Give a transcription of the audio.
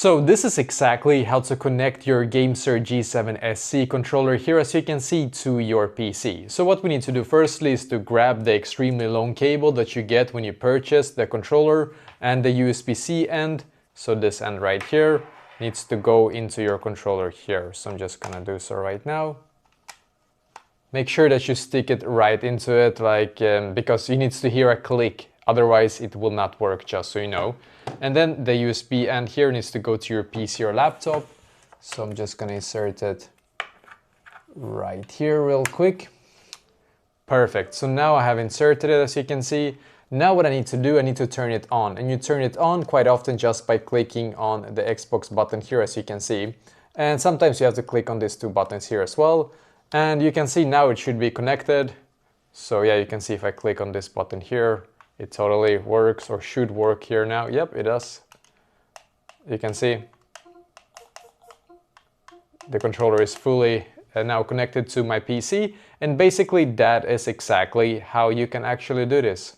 So this is exactly how to connect your GameSir G7 SE controller here, as you can see, to your PC. So what we need to do firstly is to grab the extremely long cable that you get when you purchase the controller and the USB-C end. So this end right here needs to go into your controller here. So I'm just gonna do so right now. Make sure that you stick it right into it, because you need to hear a click, otherwise it will not work, just so you know. And then the USB end here needs to go to your PC or laptop. So I'm just gonna insert it right here real quick. Perfect, so now I have inserted it, as you can see. Now what I need to do, I need to turn it on. And you turn it on quite often just by clicking on the Xbox button here, as you can see. And sometimes you have to click on these two buttons here as well. And you can see now it should be connected. So yeah, you can see if I click on this button here, it totally works, or should work here now. Yep, it does. You can see the controller is fully now connected to my PC. And basically that is exactly how you can actually do this.